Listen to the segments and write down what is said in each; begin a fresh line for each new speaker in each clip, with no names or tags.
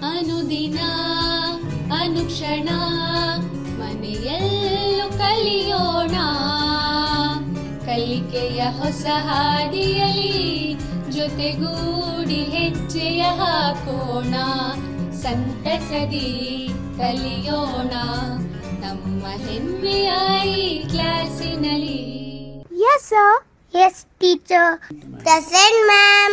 ಅನುದಿನ ಅನುಕ್ಷಣ ಮನೆಯಲ್ಲೂ ಕಲಿಯೋಣ, ಕಲಿಕೆಯ ಹೊಸ ಹಾದಿಯಲ್ಲಿ ಜೊತೆಗೂಡಿ ಹೆಜ್ಜೆಯ ಹಾಕೋಣ, ಸಂತಸದಿ ಕಲಿಯೋಣ ನಮ್ಮ ಹೆಮ್ಮೆಯ ಈ ಕ್ಲಾಸಿನಲ್ಲಿ.
Yes sir. Yes teacher. Present ma'am.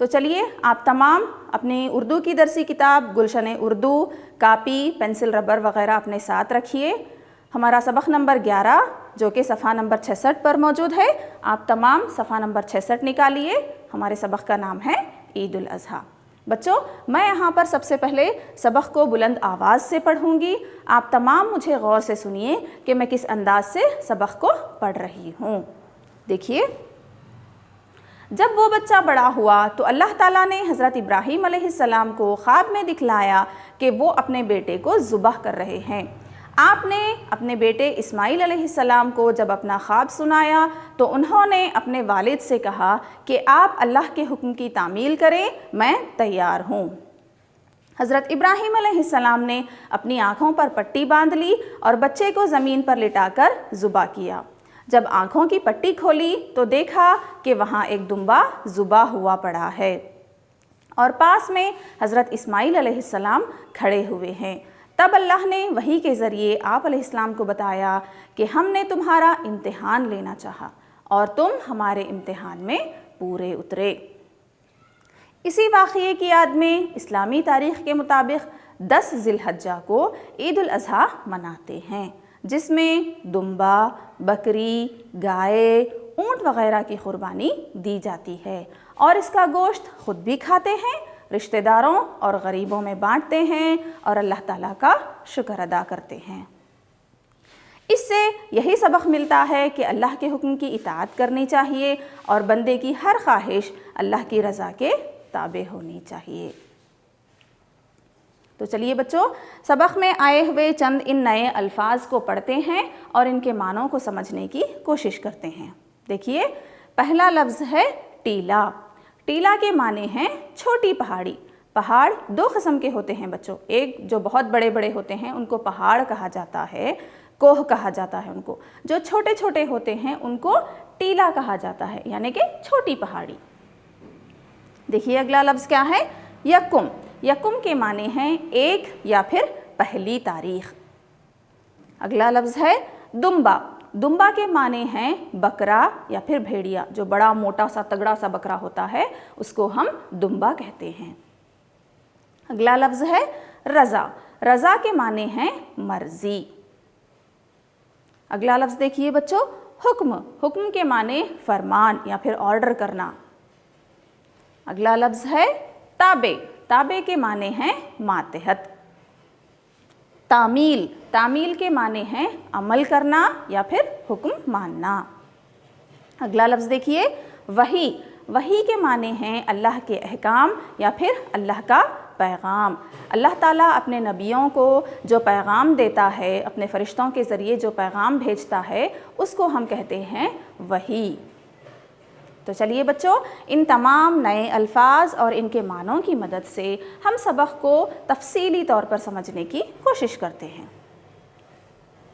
تو چلیے آپ تمام اپنی اردو کی درسی کتاب گلشن اردو، کاپی، پینسل، ربر وغیرہ اپنے ساتھ رکھیے. ہمارا سبق نمبر 11 جو کہ صفحہ نمبر 66 پر موجود ہے، آپ تمام صفحہ نمبر 66 نکالیے. ہمارے سبق کا نام ہے عید الاضحیٰ. بچوں میں یہاں پر سب سے پہلے سبق کو بلند آواز سے پڑھوں گی. آپ تمام مجھے غور سے سنیے کہ میں کس انداز سے سبق کو پڑھ رہی ہوں. دیکھیے، جب وہ بچہ بڑا ہوا تو اللہ تعالیٰ نے حضرت ابراہیم علیہ السلام کو خواب میں دکھلایا کہ وہ اپنے بیٹے کو ذبح کر رہے ہیں. آپ نے اپنے بیٹے اسماعیل علیہ السلام کو جب اپنا خواب سنایا تو انہوں نے اپنے والد سے کہا کہ آپ اللہ کے حکم کی تعمیل کریں، میں تیار ہوں. حضرت ابراہیم علیہ السلام نے اپنی آنکھوں پر پٹی باندھ لی اور بچے کو زمین پر لٹا کر ذبح کیا. جب آنکھوں کی پٹی کھولی تو دیکھا کہ وہاں ایک دمبا ذبح ہوا پڑا ہے اور پاس میں حضرت اسماعیل علیہ السلام کھڑے ہوئے ہیں. تب اللہ نے وحی کے ذریعے آپ علیہ السلام کو بتایا کہ ہم نے تمہارا امتحان لینا چاہا اور تم ہمارے امتحان میں پورے اترے. اسی واقعے کی یاد میں اسلامی تاریخ کے مطابق 10 ذی الحجہ کو عید الاضحیٰ مناتے ہیں، جس میں دمبا، بکری، گائے، اونٹ وغیرہ کی قربانی دی جاتی ہے اور اس کا گوشت خود بھی کھاتے ہیں، رشتہ داروں اور غریبوں میں بانٹتے ہیں اور اللہ تعالیٰ کا شکر ادا کرتے ہیں. اس سے یہی سبق ملتا ہے کہ اللہ کے حکم کی اطاعت کرنی چاہیے اور بندے کی ہر خواہش اللہ کی رضا کے تابع ہونی چاہیے. تو چلیے بچوں، سبق میں آئے ہوئے چند ان نئے الفاظ کو پڑھتے ہیں اور ان کے معنوں کو سمجھنے کی کوشش کرتے ہیں. دیکھیے، پہلا لفظ ہے ٹیلا. ٹیلا کے معنی ہیں چھوٹی پہاڑی. پہاڑ 2 قسم کے ہوتے ہیں بچوں. ایک جو بہت بڑے بڑے ہوتے ہیں ان کو پہاڑ کہا جاتا ہے، کوہ کہا جاتا ہے ان کو. جو چھوٹے چھوٹے ہوتے ہیں ان کو ٹیلا کہا جاتا ہے، یعنی کہ چھوٹی پہاڑی. دیکھیے اگلا لفظ کیا ہے؟ یکم. یکم کے معنی ہیں 1 یا پھر پہلی تاریخ. اگلا لفظ ہے دمبا. دمبا کے معنی ہیں بکرا یا پھر بھیڑیا. جو بڑا موٹا سا تگڑا سا بکرا ہوتا ہے اس کو ہم دمبا کہتے ہیں. اگلا لفظ ہے رضا. رضا کے معنی ہیں مرضی. اگلا لفظ دیکھیے بچوں، حکم. حکم کے معنی فرمان یا پھر آرڈر کرنا. اگلا لفظ ہے تابع. تابع کے معنی ہیں ماتحت. تعمیل. تعمیل کے معنی ہیں عمل کرنا یا پھر حکم ماننا. اگلا لفظ دیکھیے وحی. وحی کے معنی ہیں اللہ کے احکام یا پھر اللہ کا پیغام. اللہ تعالیٰ اپنے نبیوں کو جو پیغام دیتا ہے، اپنے فرشتوں کے ذریعے جو پیغام بھیجتا ہے، اس کو ہم کہتے ہیں وحی. تو چلیے بچوں، ان تمام نئے الفاظ اور ان کے معنوں کی مدد سے ہم سبق کو تفصیلی طور پر سمجھنے کی کوشش کرتے ہیں.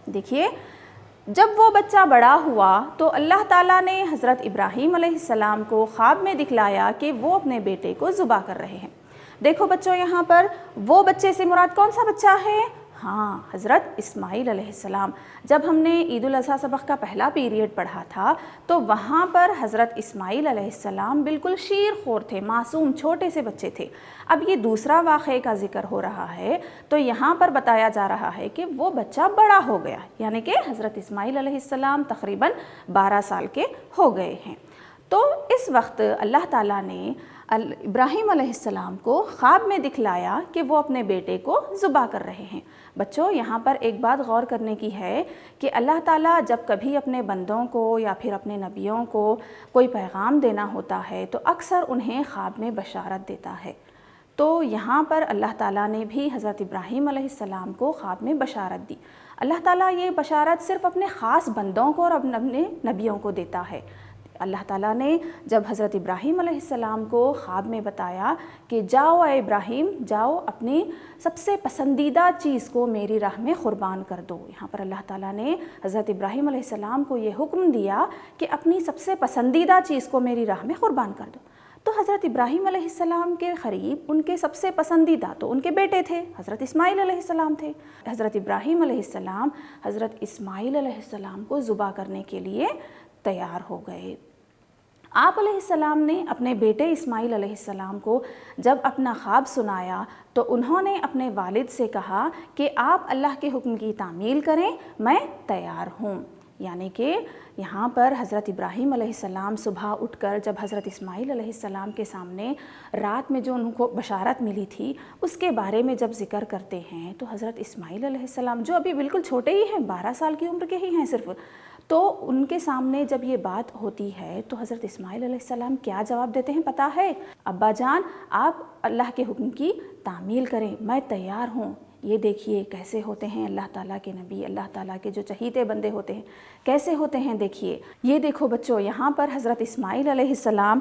دیکھیے، جب وہ بچہ بڑا ہوا تو اللہ تعالیٰ نے حضرت ابراہیم علیہ السلام کو خواب میں دکھلایا کہ وہ اپنے بیٹے کو ذبح کر رہے ہیں. دیکھو بچوں، یہاں پر وہ بچے سے مراد کون سا بچہ ہے؟ ہاں، حضرت اسماعیل علیہ السلام. جب ہم نے عید الاضحیٰ سبق کا پہلا پیریڈ پڑھا تھا تو وہاں پر حضرت اسماعیل علیہ السلام بالکل شیر خور تھے، معصوم چھوٹے سے بچے تھے. اب یہ دوسرا واقعے کا ذکر ہو رہا ہے تو یہاں پر بتایا جا رہا ہے کہ وہ بچہ بڑا ہو گیا، یعنی کہ حضرت اسماعیل علیہ السلام تقریباً 12 سال کے ہو گئے ہیں. تو اس وقت اللہ تعالیٰ نے ابراہیم علیہ السلام کو خواب میں دکھلایا کہ وہ اپنے بیٹے کو ذبح کر رہے ہیں. بچوں، یہاں پر ایک بات غور کرنے کی ہے کہ اللہ تعالیٰ جب کبھی اپنے بندوں کو یا پھر اپنے نبیوں کو کوئی پیغام دینا ہوتا ہے تو اکثر انہیں خواب میں بشارت دیتا ہے. تو یہاں پر اللہ تعالیٰ نے بھی حضرت ابراہیم علیہ السلام کو خواب میں بشارت دی. اللہ تعالیٰ یہ بشارت صرف اپنے خاص بندوں کو اور اپنے نبیوں کو دیتا ہے. اللہ تعالیٰ نے جب حضرت ابراہیم علیہ السلام کو خواب میں بتایا کہ جاؤ اے ابراہیم، جاؤ اپنی سب سے پسندیدہ چیز کو میری راہ میں قربان کر دو. یہاں پر اللہ تعالیٰ نے حضرت ابراہیم علیہ السلام کو یہ حکم دیا کہ اپنی سب سے پسندیدہ چیز کو میری راہ میں قربان کر دو. تو حضرت ابراہیم علیہ السلام کے قریب ان کے سب سے پسندیدہ تو ان کے بیٹے تھے، حضرت اسماعیل علیہ السلام تھے. حضرت ابراہیم علیہ السلام حضرت اسماعیل علیہ السلام کو ذبح کرنے کے لیے تیار ہو گئے. آپ علیہ السلام نے اپنے بیٹے اسماعیل علیہ السلام کو جب اپنا خواب سنایا تو انہوں نے اپنے والد سے کہا کہ آپ اللہ کے حکم کی تعمیل کریں، میں تیار ہوں۔ یعنی کہ یہاں پر حضرت ابراہیم علیہ السلام صبح اٹھ کر جب حضرت اسماعیل علیہ السلام کے سامنے رات میں جو ان کو بشارت ملی تھی اس کے بارے میں جب ذکر کرتے ہیں تو حضرت اسماعیل علیہ السلام جو ابھی بالکل چھوٹے ہی ہیں، 12 سال کی عمر کے ہی ہیں صرف، تو ان کے سامنے جب یہ بات ہوتی ہے تو حضرت اسماعیل علیہ السلام کیا جواب دیتے ہیں پتہ ہے؟ ابا جان آپ اللہ کے حکم کی تعمیل کریں، میں تیار ہوں۔ یہ دیکھیے کیسے ہوتے ہیں اللہ تعالیٰ کے نبی، اللہ تعالیٰ کے جو چہیتے بندے ہوتے ہیں کیسے ہوتے ہیں۔ دیکھیے یہ دیکھو بچوں، یہاں پر حضرت اسماعیل علیہ السلام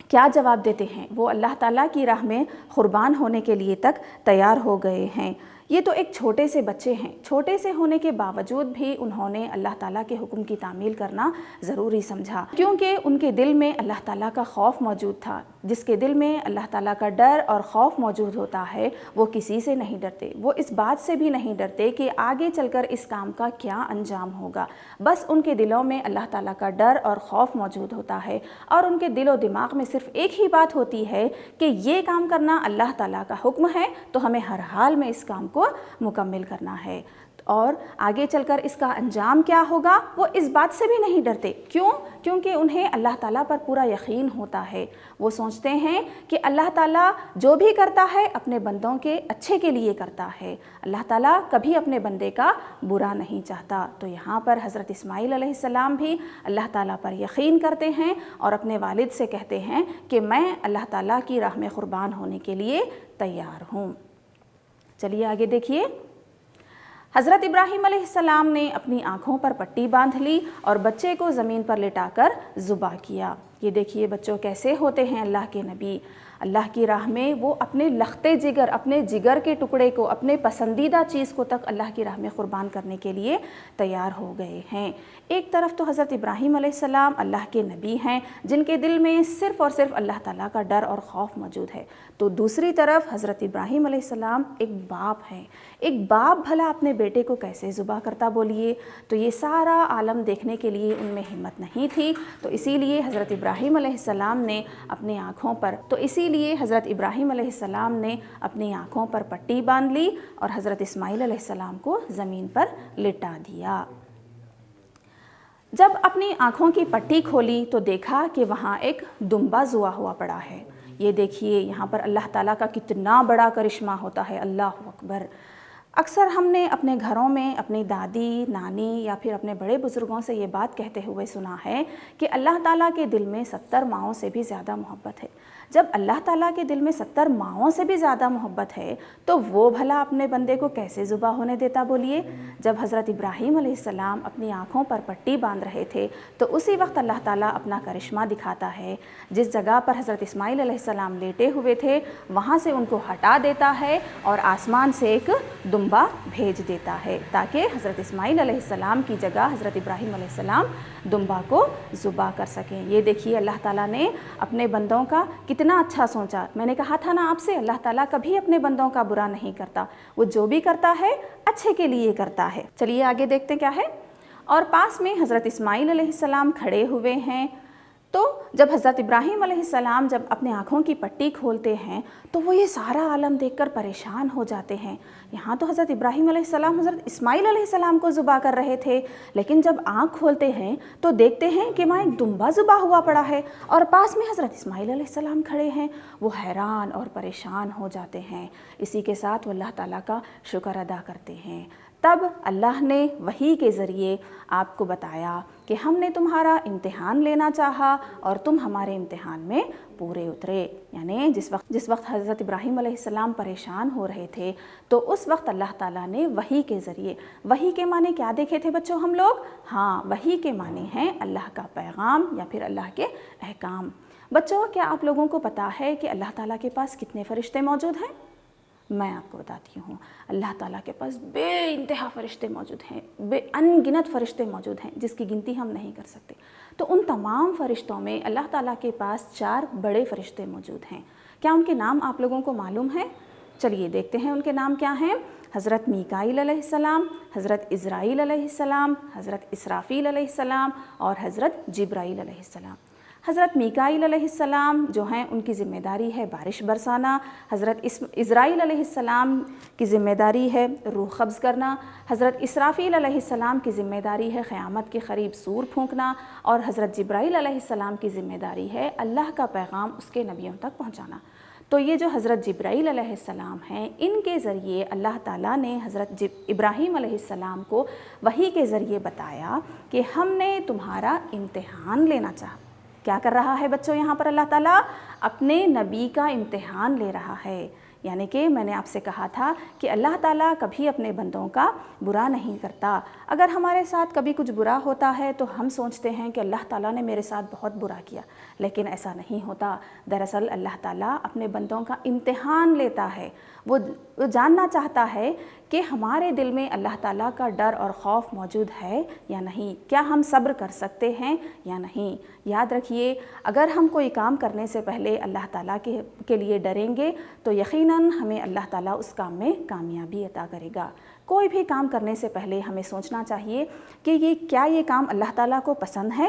کیا جواب دیتے ہیں، وہ اللہ تعالیٰ کی راہ میں قربان ہونے کے لیے تک تیار ہو گئے ہیں۔ یہ تو ایک چھوٹے سے بچے ہیں، چھوٹے سے ہونے کے باوجود بھی انہوں نے اللہ تعالیٰ کے حکم کی تعمیل کرنا ضروری سمجھا، کیونکہ ان کے دل میں اللہ تعالیٰ کا خوف موجود تھا۔ جس کے دل میں اللہ تعالیٰ کا ڈر اور خوف موجود ہوتا ہے وہ کسی سے نہیں ڈرتے، وہ اس بات سے بھی نہیں ڈرتے کہ آگے چل کر اس کام کا کیا انجام ہوگا، بس ان کے دلوں میں اللہ تعالیٰ کا ڈر اور خوف موجود ہوتا ہے، اور ان کے دل و دماغ میں صرف ایک ہی بات ہوتی ہے کہ یہ کام کرنا اللہ تعالیٰ کا حکم ہے تو ہمیں ہر حال میں اس کام کو مکمل کرنا ہے، اور آگے چل کر اس کا انجام کیا ہوگا وہ اس بات سے بھی نہیں ڈرتے۔ کیوں؟ کیونکہ انہیں اللہ تعالیٰ پر پورا یقین ہوتا ہے، وہ سوچتے ہیں کہ اللہ تعالیٰ جو بھی کرتا ہے اپنے بندوں کے اچھے کے لیے کرتا ہے، اللہ تعالیٰ کبھی اپنے بندے کا برا نہیں چاہتا۔ تو یہاں پر حضرت اسماعیل علیہ السلام بھی اللہ تعالیٰ پر یقین کرتے ہیں اور اپنے والد سے کہتے ہیں کہ میں اللہ تعالیٰ کی راہ میں قربان ہونے کے لیے تیار ہوں۔ چلیے آگے دیکھیے، حضرت ابراہیم علیہ السلام نے اپنی آنکھوں پر پٹی باندھ لی اور بچے کو زمین پر لٹا کر ذبح کیا۔ یہ دیکھیے بچوں کیسے ہوتے ہیں اللہ کے نبی، اللہ کی راہ میں وہ اپنے لختے جگر، اپنے جگر کے ٹکڑے کو، اپنے پسندیدہ چیز کو تک اللہ کی راہ میں قربان کرنے کے لیے تیار ہو گئے ہیں۔ ایک طرف تو حضرت ابراہیم علیہ السلام اللہ کے نبی ہیں جن کے دل میں صرف اور صرف اللہ تعالیٰ کا ڈر اور خوف موجود ہے، تو دوسری طرف حضرت ابراہیم علیہ السلام ایک باپ ہیں۔ ایک باپ بھلا اپنے بیٹے کو کیسے ذبح کرتا بولیے؟ تو یہ سارا عالم دیکھنے کے لیے ان میں ہمت نہیں تھی، تو اسی لیے حضرت ابراہیم علیہ السلام نے اپنی آنکھوں پر پٹی باندھ لی اور حضرت اسماعیل علیہ السلام کو زمین پر لٹا دیا۔ جب اپنی آنکھوں کی پٹی کھولی تو دیکھا کہ وہاں ایک دمبا زوا ہوا پڑا ہے۔ یہ دیکھیے یہاں پر اللہ تعالیٰ کا کتنا بڑا کرشمہ ہوتا ہے، اللہ اکبر۔ اکثر ہم نے اپنے گھروں میں اپنی دادی، نانی یا پھر اپنے بڑے بزرگوں سے یہ بات کہتے ہوئے سنا ہے کہ اللہ تعالیٰ کے دل میں 70 ماؤں سے بھی زیادہ محبت ہے۔ جب اللہ تعالیٰ کے دل میں 70 ماؤں سے بھی زیادہ محبت ہے تو وہ بھلا اپنے بندے کو کیسے ذبح ہونے دیتا بولیے؟ جب حضرت ابراہیم علیہ السلام اپنی آنکھوں پر پٹی باندھ رہے تھے تو اسی وقت اللہ تعالیٰ اپنا کرشمہ دکھاتا ہے، جس جگہ پر حضرت اسماعیل علیہ السلام لیٹے ہوئے تھے وہاں سے ان کو ہٹا دیتا ہے اور آسمان سے ایک دمبا بھیج دیتا ہے تاکہ حضرت اسماعیل علیہ السلام کی جگہ حضرت ابراہیم علیہ السلام دمبا کو ذبح کر سکیں۔ یہ دیکھیے اللہ تعالیٰ نے اپنے بندوں کا کتنا اچھا سوچا۔ میں نے کہا تھا نا آپ سے، اللہ تعالیٰ کبھی اپنے بندوں کا برا نہیں کرتا، وہ جو بھی کرتا ہے اچھے کے لیے کرتا ہے۔ چلیے آگے دیکھتے کیا ہے۔ اور پاس میں حضرت اسماعیل علیہ السلام کھڑے ہوئے ہیں، تو جب حضرت ابراہیم علیہ السلام جب اپنے آنکھوں کی پٹی کھولتے ہیں تو وہ یہ سارا عالم دیکھ کر پریشان ہو جاتے ہیں۔ یہاں تو حضرت ابراہیم علیہ السلام حضرت اسماعیل علیہ السلام کو ذبح کر رہے تھے، لیکن جب آنکھ کھولتے ہیں تو دیکھتے ہیں کہ وہاں ایک دمبا ذبح ہوا پڑا ہے اور پاس میں حضرت اسماعیل علیہ السلام کھڑے ہیں۔ وہ حیران اور پریشان ہو جاتے ہیں، اسی کے ساتھ وہ اللہ تعالیٰ کا شکر ادا کرتے ہیں۔ تب اللہ نے وحی کے ذریعے آپ کو بتایا کہ ہم نے تمہارا امتحان لینا چاہا اور تم ہمارے امتحان میں پورے اترے۔ یعنی جس وقت حضرت ابراہیم علیہ السلام پریشان ہو رہے تھے تو اس وقت اللہ تعالیٰ نے وحی کے ذریعے، وحی کے معنی کیا دیکھے تھے بچوں ہم لوگ؟ ہاں، وحی کے معنی ہیں اللہ کا پیغام یا پھر اللہ کے احکام۔ بچوں کیا آپ لوگوں کو پتہ ہے کہ اللہ تعالیٰ کے پاس کتنے فرشتے موجود ہیں؟ میں آپ کو بتاتی ہوں، اللہ تعالیٰ کے پاس بے انتہا فرشتے موجود ہیں، بے ان گنت فرشتے موجود ہیں جس کی گنتی ہم نہیں کر سکتے۔ تو ان تمام فرشتوں میں اللہ تعالیٰ کے پاس 4 بڑے فرشتے موجود ہیں۔ کیا ان کے نام آپ لوگوں کو معلوم ہے؟ چلیے دیکھتے ہیں ان کے نام کیا ہیں۔ حضرت میکائیل علیہ السلام، حضرت عزرائیل علیہ السلام، حضرت اسرافیل علیہ السلام اور حضرت جبرائیل علیہ السلام۔ حضرت میکائیل علیہ السلام جو ہیں ان کی ذمہ داری ہے بارش برسانا، حضرت اسرائیل علیہ السلام کی ذمہ داری ہے روح قبض کرنا، حضرت اسرافیل علیہ السلام کی ذمہ داری ہے قیامت کے قریب سور پھونکنا، اور حضرت جبرائیل علیہ السلام کی ذمہ داری ہے اللہ کا پیغام اس کے نبیوں تک پہنچانا۔ تو یہ جو حضرت جبرائیل علیہ السلام ہیں، ان کے ذریعے اللہ تعالیٰ نے حضرت ابراہیم علیہ السلام کو وحی کے ذریعے بتایا کہ ہم نے تمہارا امتحان لینا چاہا۔ کیا کر رہا ہے بچوں یہاں پر اللہ تعالیٰ؟ اپنے نبی کا امتحان لے رہا ہے۔ یعنی کہ میں نے آپ سے کہا تھا کہ اللہ تعالیٰ کبھی اپنے بندوں کا برا نہیں کرتا۔ اگر ہمارے ساتھ کبھی کچھ برا ہوتا ہے تو ہم سوچتے ہیں کہ اللہ تعالیٰ نے میرے ساتھ بہت برا کیا، لیکن ایسا نہیں ہوتا۔ دراصل اللہ تعالیٰ اپنے بندوں کا امتحان لیتا ہے، وہ جاننا چاہتا ہے کہ ہمارے دل میں اللہ تعالیٰ کا ڈر اور خوف موجود ہے یا نہیں، کیا ہم صبر کر سکتے ہیں یا نہیں۔ یاد رکھیے، اگر ہم کوئی کام کرنے سے پہلے اللہ تعالیٰ کے لیے ڈریں گے تو یقیناً ہمیں اللہ تعالیٰ اس کام میں کامیابی عطا کرے گا۔ کوئی بھی کام کرنے سے پہلے ہمیں سوچنا چاہیے کہ یہ کام اللہ تعالیٰ کو پسند ہے،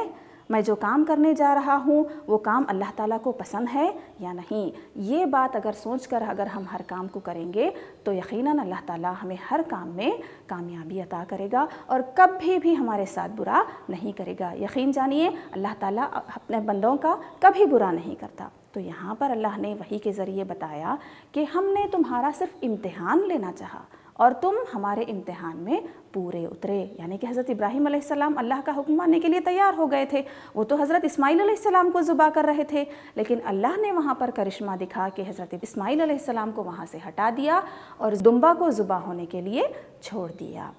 میں جو کام کرنے جا رہا ہوں وہ کام اللہ تعالیٰ کو پسند ہے یا نہیں۔ یہ بات اگر سوچ کر اگر ہم ہر کام کو کریں گے تو یقیناً اللہ تعالیٰ ہمیں ہر کام میں کامیابی عطا کرے گا اور کبھی بھی ہمارے ساتھ برا نہیں کرے گا۔ یقین جانیے اللہ تعالیٰ اپنے بندوں کا کبھی برا نہیں کرتا۔ تو یہاں پر اللہ نے وحی کے ذریعے بتایا کہ ہم نے تمہارا صرف امتحان لینا چاہا اور تم ہمارے امتحان میں پورے اترے۔ یعنی کہ حضرت ابراہیم علیہ السلام اللہ کا حکم ماننے کے لیے تیار ہو گئے تھے، وہ تو حضرت اسماعیل علیہ السلام کو ذبح کر رہے تھے، لیکن اللہ نے وہاں پر کرشمہ دکھا کہ حضرت اسماعیل علیہ السلام کو وہاں سے ہٹا دیا اور دمبا کو ذبح ہونے کے لیے چھوڑ دیا۔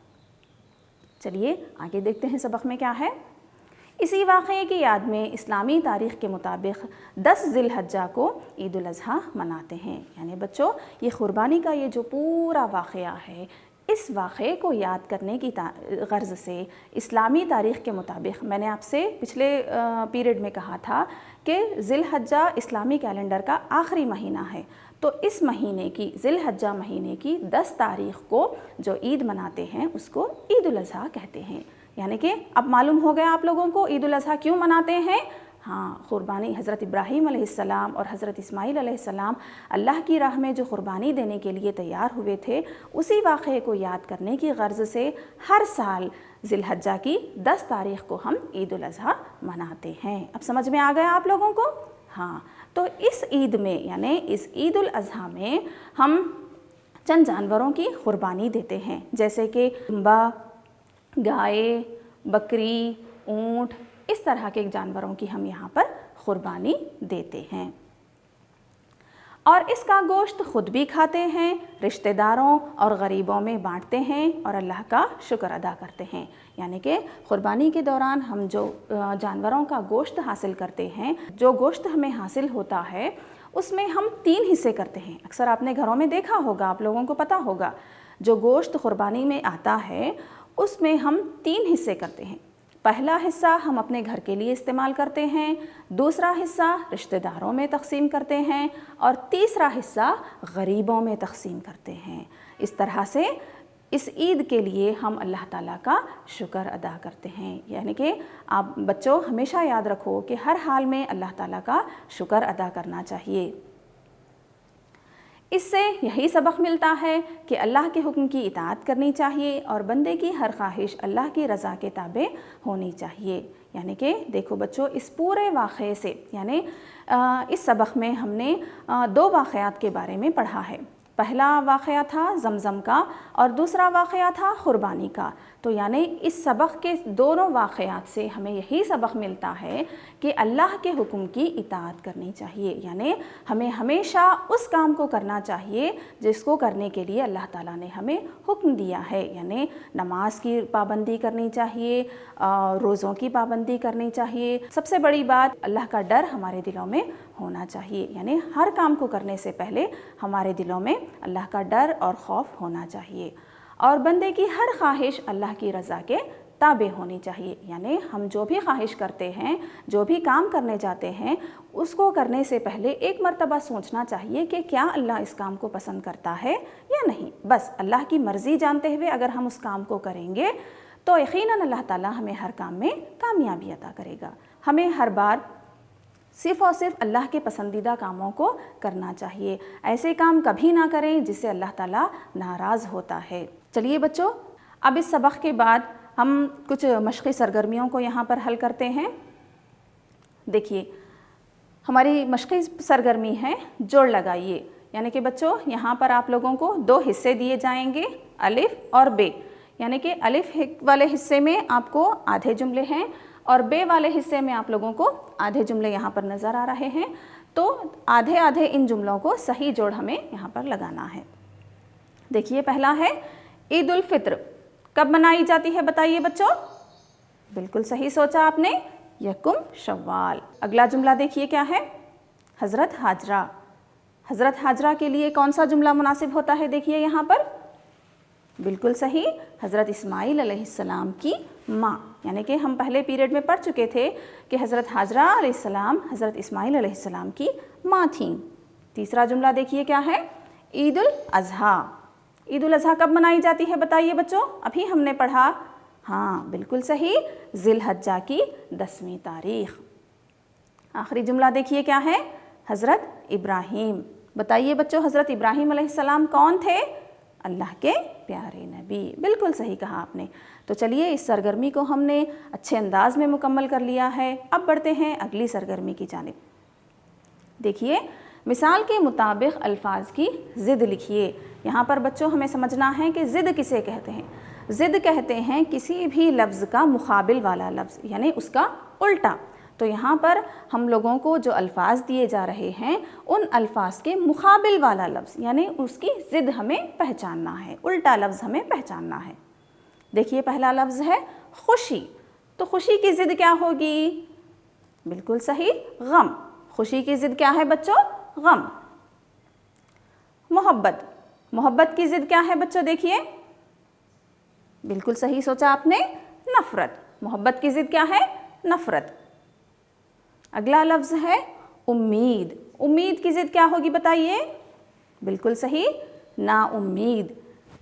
چلیے آگے دیکھتے ہیں سبق میں کیا ہے۔ اسی واقعے کی یاد میں اسلامی تاریخ کے مطابق 10 ذی الحجہ کو عید الاضحیٰ مناتے ہیں۔ یعنی بچوں یہ قربانی کا یہ جو پورا واقعہ ہے، اس واقعے کو یاد کرنے کی غرض سے اسلامی تاریخ کے مطابق میں نے آپ سے پچھلے پیریڈ میں کہا تھا کہ ذی الحجہ اسلامی کیلنڈر کا آخری مہینہ ہے، تو اس مہینے کی ذی الحجہ مہینے کی 10 تاریخ کو جو عید مناتے ہیں اس کو عید الاضحیٰ کہتے ہیں۔ یعنی کہ اب معلوم ہو گیا آپ لوگوں کو عید الاضحیٰ کیوں مناتے ہیں؟ ہاں، قربانی حضرت ابراہیم علیہ السلام اور حضرت اسماعیل علیہ السلام اللہ کی راہ میں جو قربانی دینے کے لیے تیار ہوئے تھے، اسی واقعے کو یاد کرنے کی غرض سے ہر سال ذی الحجہ کی 10 تاریخ کو ہم عید الاضحیٰ مناتے ہیں۔ اب سمجھ میں آ گیا آپ لوگوں کو؟ ہاں، تو اس عید میں یعنی اس عید الاضحیٰ میں ہم چند جانوروں کی قربانی دیتے ہیں، جیسے کہ دمبا، گائے، بکری، اونٹ، اس طرح کے جانوروں کی ہم یہاں پر قربانی دیتے ہیں، اور اس کا گوشت خود بھی کھاتے ہیں، رشتہ داروں اور غریبوں میں بانٹتے ہیں اور اللہ کا شکر ادا کرتے ہیں۔ یعنی کہ قربانی کے دوران ہم جو جانوروں کا گوشت حاصل کرتے ہیں، جو گوشت ہمیں حاصل ہوتا ہے اس میں ہم 3 حصے کرتے ہیں۔ اکثر آپ نے گھروں میں دیکھا ہوگا، آپ لوگوں کو پتہ ہوگا، جو گوشت قربانی میں آتا ہے اس میں ہم 3 حصے کرتے ہیں۔ پہلا حصہ ہم اپنے گھر کے لیے استعمال کرتے ہیں، دوسرا حصہ رشتہ داروں میں تقسیم کرتے ہیں، اور تیسرا حصہ غریبوں میں تقسیم کرتے ہیں۔ اس طرح سے اس عید کے لیے ہم اللہ تعالیٰ کا شکر ادا کرتے ہیں۔ یعنی کہ آپ بچوں ہمیشہ یاد رکھو کہ ہر حال میں اللہ تعالیٰ کا شکر ادا کرنا چاہیے۔ اس سے یہی سبق ملتا ہے کہ اللہ کے حکم کی اطاعت کرنی چاہیے اور بندے کی ہر خواہش اللہ کی رضا کے تابع ہونی چاہیے۔ یعنی کہ دیکھو بچوں، اس پورے واقعے سے یعنی اس سبق میں ہم نے 2 واقعات کے بارے میں پڑھا ہے۔ پہلا واقعہ تھا زمزم کا اور دوسرا واقعہ تھا قربانی کا۔ تو یعنی اس سبق کے دونوں واقعات سے ہمیں یہی سبق ملتا ہے کہ اللہ کے حکم کی اطاعت کرنی چاہیے، یعنی ہمیں ہمیشہ اس کام کو کرنا چاہیے جس کو کرنے کے لیے اللہ تعالیٰ نے ہمیں حکم دیا ہے۔ یعنی نماز کی پابندی کرنی چاہیے، روزوں کی پابندی کرنی چاہیے، سب سے بڑی بات اللہ کا ڈر ہمارے دلوں میں ہونا چاہیے۔ یعنی ہر کام کو کرنے سے پہلے ہمارے دلوں میں اللہ کا ڈر اور خوف ہونا چاہیے، اور بندے کی ہر خواہش اللہ کی رضا کے تابع ہونی چاہیے۔ یعنی ہم جو بھی خواہش کرتے ہیں، جو بھی کام کرنے جاتے ہیں، اس کو کرنے سے پہلے ایک مرتبہ سوچنا چاہیے کہ کیا اللہ اس کام کو پسند کرتا ہے یا نہیں۔ بس اللہ کی مرضی جانتے ہوئے اگر ہم اس کام کو کریں گے تو یقیناً اللہ تعالیٰ ہمیں ہر کام میں کامیابی عطا کرے گا۔ ہمیں ہر بار صرف اور صرف اللہ کے پسندیدہ کاموں کو کرنا چاہیے. ایسے کام کبھی نہ کریں جس سے اللہ تعالیٰ ناراض ہوتا ہے. چلیے بچوں، اب اس سبق کے بعد ہم کچھ مشقی سرگرمیوں کو یہاں پر حل کرتے ہیں. دیکھیے ہماری مشقی سرگرمی ہے جوڑ لگائیے. یعنی کہ بچوں یہاں پر آپ لوگوں کو 2 حصے دیے جائیں گے، الف اور بے. یعنی کہ الف والے حصے میں آپ کو آدھے جملے ہیں اور بے والے حصے میں آپ لوگوں کو آدھے جملے یہاں پر نظر آ رہے ہیں. تو آدھے آدھے ان جملوں کو صحیح جوڑ ہمیں یہاں پر لگانا ہے. دیکھیے پہلا ہے عید الفطر کب منائی جاتی ہے بتائیے بچوں. بالکل صحیح سوچا آپ نے، 1 شوال. اگلا جملہ دیکھیے کیا ہے، حضرت حاجرہ. حضرت حاجرہ کے لیے کون سا جملہ مناسب ہوتا ہے دیکھیے یہاں پر. بالکل صحیح، حضرت اسماعیل علیہ السلام کی ماں. یعنی کہ ہم پہلے پیریڈ میں پڑھ چکے تھے کہ حضرت حاجرہ علیہ السلام حضرت اسماعیل علیہ السلام کی ماں تھیں. تیسرا جملہ دیکھیے کیا ہے، عید الاضحیٰ. عید الاضحیٰ کب منائی جاتی ہے بتائیے بچوں، ابھی ہم نے پڑھا. ہاں بالکل صحیح، ذی الحجہ کی 10ویں تاریخ. آخری جملہ دیکھیے کیا ہے، حضرت ابراہیم. بتائیے بچوں حضرت ابراہیم علیہ السلام کون تھے، اللہ کے پیارے نبی. بالکل صحیح کہا آپ نے. تو چلیے اس سرگرمی کو ہم نے اچھے انداز میں مکمل کر لیا ہے. اب بڑھتے ہیں اگلی سرگرمی کی جانب. دیکھیے مثال کے مطابق الفاظ کی ضد لکھیے. یہاں پر بچوں ہمیں سمجھنا ہے کہ ضد کسے کہتے ہیں. ضد کہتے ہیں کسی بھی لفظ کا مقابل والا لفظ، یعنی اس کا الٹا. تو یہاں پر ہم لوگوں کو جو الفاظ دیے جا رہے ہیں ان الفاظ کے مقابل والا لفظ یعنی اس کی ضد ہمیں پہچاننا ہے، الٹا لفظ ہمیں پہچاننا ہے. دیکھیے پہلا لفظ ہے خوشی. تو خوشی کی ضد کیا ہوگی، بالکل صحیح، غم. خوشی کی ضد کیا ہے بچوں، غم. محبت. محبت کی ضد کیا ہے بچوں دیکھیے، بالکل صحیح سوچا آپ نے، نفرت. محبت کی ضد کیا ہے، نفرت. اگلا لفظ ہے امید. امید کی ضد کیا ہوگی بتائیے، بالکل صحیح، نا امید.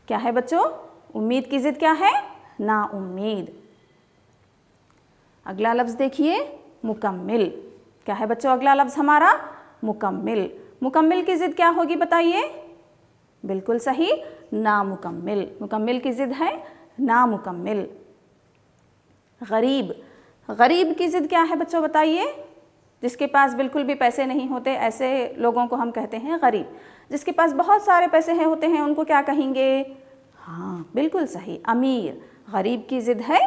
کیا ہے بچوں، امید کی ضد کیا ہے، نا امید. اگلا لفظ دیکھیے مکمل. کیا ہے بچوں اگلا لفظ ہمارا، مکمل. مکمل کی ضد کیا ہوگی بتائیے، بالکل صحیح، نامکمل. مکمل کی ضد ہے نامکمل. غریب. غریب کی ضد کیا ہے بچوں بتائیے، جس کے پاس بالکل بھی پیسے نہیں ہوتے ایسے لوگوں کو ہم کہتے ہیں غریب. جس کے پاس بہت سارے پیسے ہوتے ہیں ان کو کیا کہیں گے، ہاں بالکل صحیح، امیر. غریب کی ضد ہے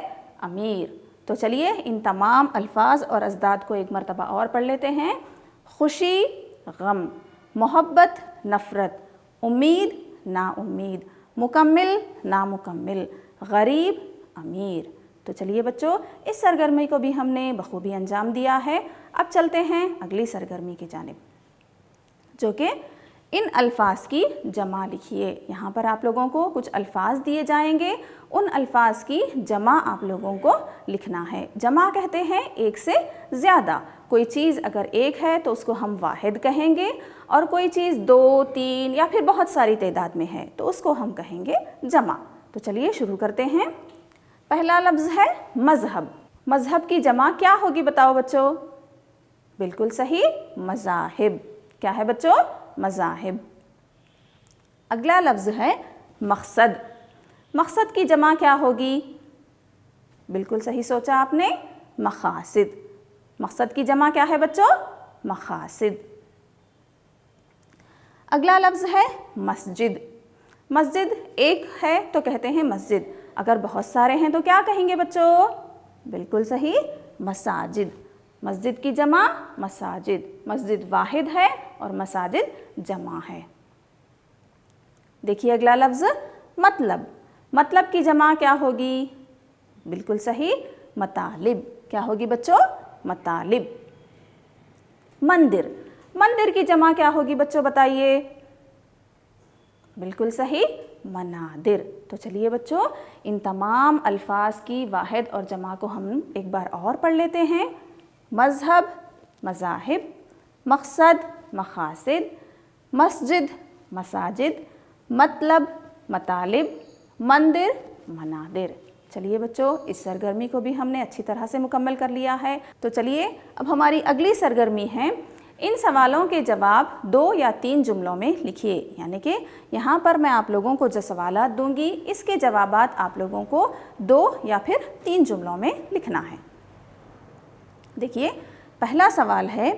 امیر. تو چلیے ان تمام الفاظ اور ازداد کو ایک مرتبہ اور پڑھ لیتے ہیں. خوشی غم، محبت نفرت، امید نا امید، مکمل نامکمل، غریب امیر. تو چلیے بچوں اس سرگرمی کو بھی ہم نے بخوبی انجام دیا ہے. اب چلتے ہیں اگلی سرگرمی کی جانب، جو کہ ان الفاظ کی جمع لکھیے. یہاں پر آپ لوگوں کو کچھ الفاظ دیے جائیں گے، ان الفاظ کی جمع آپ لوگوں کو لکھنا ہے. جمع کہتے ہیں ایک سے زیادہ. کوئی چیز اگر ایک ہے تو اس کو ہم واحد کہیں گے، اور کوئی چیز 2 3 یا پھر بہت ساری تعداد میں ہے تو اس کو ہم کہیں گے جمع. تو چلیے شروع کرتے ہیں. پہلا لفظ ہے مذہب. مذہب کی جمع کیا ہوگی بتاؤ بچوں، بالکل صحیح، مذاہب. کیا ہے بچوں، مذاہب. اگلا لفظ ہے مقصد. مقصد کی جمع کیا ہوگی، بالکل صحیح سوچا آپ نے، مقاصد. مقصد کی جمع کیا ہے بچوں، مقاصد. اگلا لفظ ہے مسجد. مسجد ایک ہے تو کہتے ہیں مسجد، اگر بہت سارے ہیں تو کیا کہیں گے بچوں، بالکل صحیح، مساجد. مسجد کی جمع مساجد. مسجد واحد ہے اور مساجد جمع ہے. دیکھیے اگلا لفظ مطلب. مطلب کی جمع کیا ہوگی، بالکل صحیح، مطالب. کیا ہوگی بچوں، مطالب. مندر. مندر کی جمع کیا ہوگی بچوں بتائیے، بالکل صحیح، منادر. تو چلیے بچوں ان تمام الفاظ کی واحد اور جمع کو ہم ایک بار اور پڑھ لیتے ہیں. مذہب مذاہب، مقصد مقاصد، مسجد مساجد، مطلب مطالب، مندر منادر. چلیے بچوں، اس سرگرمی کو بھی ہم نے اچھی طرح سے مکمل کر لیا ہے. تو چلیے اب ہماری اگلی سرگرمی ہے، ان سوالوں کے جواب 2 یا 3 جملوں میں لکھیے. یعنی کہ یہاں پر میں آپ لوگوں کو جو سوالات دوں گی اس کے جوابات آپ لوگوں کو 2 یا پھر 3 جملوں میں لکھنا ہے. دیکھیے پہلا سوال ہے،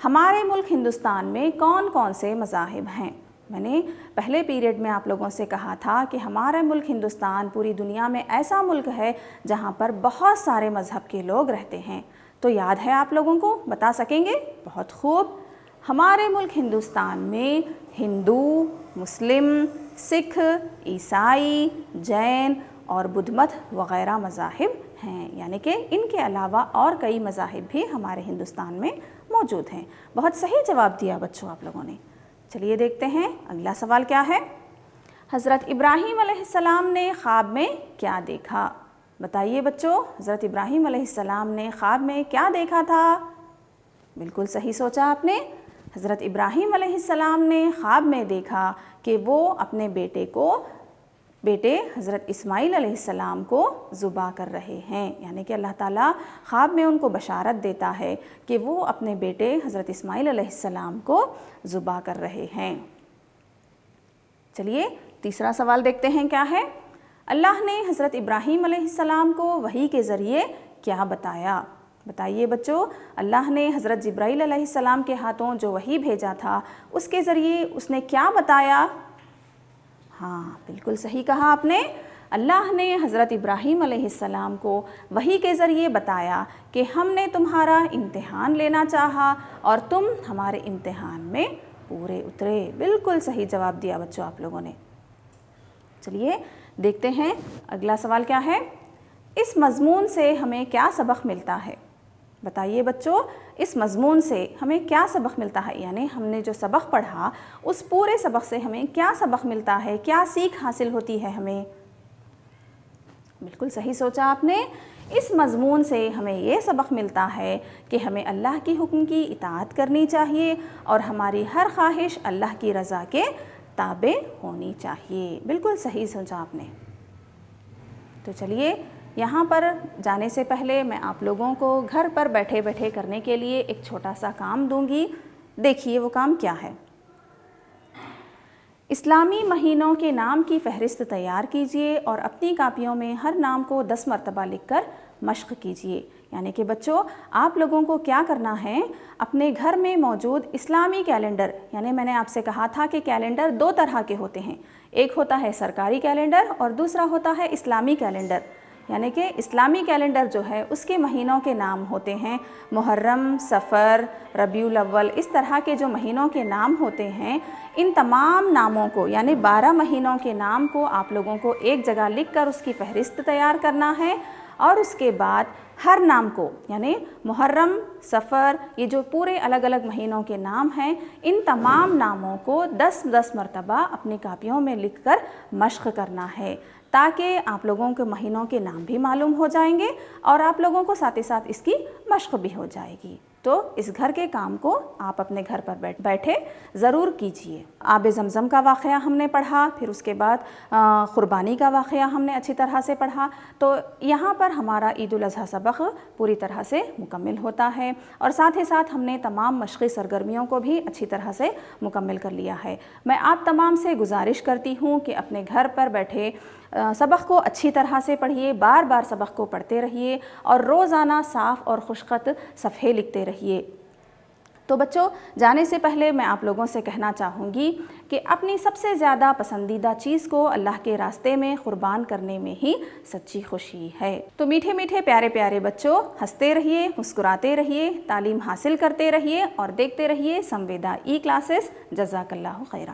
ہمارے ملک ہندوستان میں کون کون سے مذاہب ہیں؟ میں نے پہلے پیریڈ میں آپ لوگوں سے کہا تھا کہ ہمارا ملک ہندوستان پوری دنیا میں ایسا ملک ہے جہاں پر بہت سارے مذہب کے لوگ رہتے ہیں. تو یاد ہے آپ لوگوں کو؟ بتا سکیں گے؟ بہت خوب. ہمارے ملک ہندوستان میں ہندو، مسلم، سکھ، عیسائی، جین اور بدھ مت وغیرہ مذاہب ہیں. یعنی کہ ان کے علاوہ اور کئی مذاہب بھی ہمارے ہندوستان میں موجود ہیں. بہت صحیح جواب دیا بچوں آپ لوگوں نے. چلیے دیکھتے ہیں اگلا سوال کیا ہے. حضرت ابراہیم علیہ السلام نے خواب میں کیا دیکھا؟ بتائیے بچوں، حضرت ابراہیم علیہ السلام نے خواب میں کیا دیکھا تھا؟ بالکل صحیح سوچا آپ نے. حضرت ابراہیم علیہ السلام نے خواب میں دیکھا کہ وہ اپنے بیٹے حضرت اسماعیل علیہ السلام کو ذبح کر رہے ہیں. یعنی کہ اللہ تعالیٰ خواب میں ان کو بشارت دیتا ہے کہ وہ اپنے بیٹے حضرت اسماعیل علیہ السلام کو ذبح کر رہے ہیں. چلیے تیسرا سوال دیکھتے ہیں کیا ہے. اللہ نے حضرت ابراہیم علیہ السلام کو وحی کے ذریعے کیا بتایا؟ بتائیے بچوں، اللہ نے حضرت جبرائیل علیہ السلام کے ہاتھوں جو وحی بھیجا تھا اس کے ذریعے اس نے کیا بتایا؟ ہاں بالکل صحیح کہا آپ نے. اللہ نے حضرت ابراہیم علیہ السلام کو وحی کے ذریعے بتایا کہ ہم نے تمہارا امتحان لینا چاہا اور تم ہمارے امتحان میں پورے اترے. بالکل صحیح جواب دیا بچوں آپ لوگوں نے. چلیے دیکھتے ہیں اگلا سوال کیا ہے. اس مضمون سے ہمیں کیا سبق ملتا ہے؟ بتائیے بچوں، اس مضمون سے ہمیں کیا سبق ملتا ہے؟ یعنی ہم نے جو سبق پڑھا اس پورے سبق سے ہمیں کیا سبق ملتا ہے، کیا سیکھ حاصل ہوتی ہے ہمیں؟ بالکل صحیح سوچا آپ نے. اس مضمون سے ہمیں یہ سبق ملتا ہے کہ ہمیں اللہ کی حکم کی اطاعت کرنی چاہیے اور ہماری ہر خواہش اللہ کی رضا کے تابع ہونی چاہیے. بالکل صحیح سوچا آپ نے. تو چلیے یہاں پر جانے سے پہلے میں آپ لوگوں کو گھر پر بیٹھے بیٹھے کرنے کے لیے ایک چھوٹا سا کام دوں گی. دیکھیے وہ کام کیا ہے. اسلامی مہینوں کے نام کی فہرست تیار کیجئے اور اپنی کاپیوں میں ہر نام کو 10 مرتبہ لکھ کر مشق کیجئے. یعنی کہ بچوں آپ لوگوں کو کیا کرنا ہے، اپنے گھر میں موجود اسلامی کیلنڈر، یعنی میں نے آپ سے کہا تھا کہ کیلنڈر 2 طرح کے ہوتے ہیں. ایک ہوتا ہے سرکاری کیلنڈر اور دوسرا ہوتا ہے اسلامی کیلنڈر. یعنی کہ اسلامی کیلنڈر جو ہے اس کے مہینوں کے نام ہوتے ہیں محرم، صفر، ربیع الاول. اس طرح کے جو مہینوں کے نام ہوتے ہیں ان تمام ناموں کو یعنی 12 مہینوں کے نام کو آپ لوگوں کو ایک جگہ لکھ کر اس کی فہرست تیار کرنا ہے اور اس کے بعد ہر نام کو یعنی محرم، صفر، یہ جو پورے الگ الگ مہینوں کے نام ہیں ان تمام ناموں کو 10 مرتبہ اپنی کاپیوں میں لکھ کر مشق کرنا ہے تاکہ آپ لوگوں کے مہینوں کے نام بھی معلوم ہو جائیں گے اور آپ لوگوں کو ساتھ ہی ساتھ اس کی مشق بھی ہو جائے گی. تو اس گھر کے کام کو آپ اپنے گھر پر بیٹھے ضرور کیجئے. آب زمزم کا واقعہ ہم نے پڑھا، پھر اس کے بعد قربانی کا واقعہ ہم نے اچھی طرح سے پڑھا. تو یہاں پر ہمارا عید الاضحیٰ سبق پوری طرح سے مکمل ہوتا ہے اور ساتھ ہی ساتھ ہم نے تمام مشقی سرگرمیوں کو بھی اچھی طرح سے مکمل کر لیا ہے. میں آپ تمام سے گزارش کرتی ہوں کہ اپنے گھر پر بیٹھے سبق کو اچھی طرح سے پڑھیے، بار بار سبق کو پڑھتے رہیے اور روزانہ صاف اور خوشخط صفحے لکھتے رہیے. تو بچوں جانے سے پہلے میں آپ لوگوں سے کہنا چاہوں گی کہ اپنی سب سے زیادہ پسندیدہ چیز کو اللہ کے راستے میں قربان کرنے میں ہی سچی خوشی ہے. تو میٹھے میٹھے پیارے پیارے بچوں، ہنستے رہیے، مسکراتے رہیے، تعلیم حاصل کرتے رہیے اور دیکھتے رہیے سمویدا ای کلاسز. جزاک اللہ خیرہ.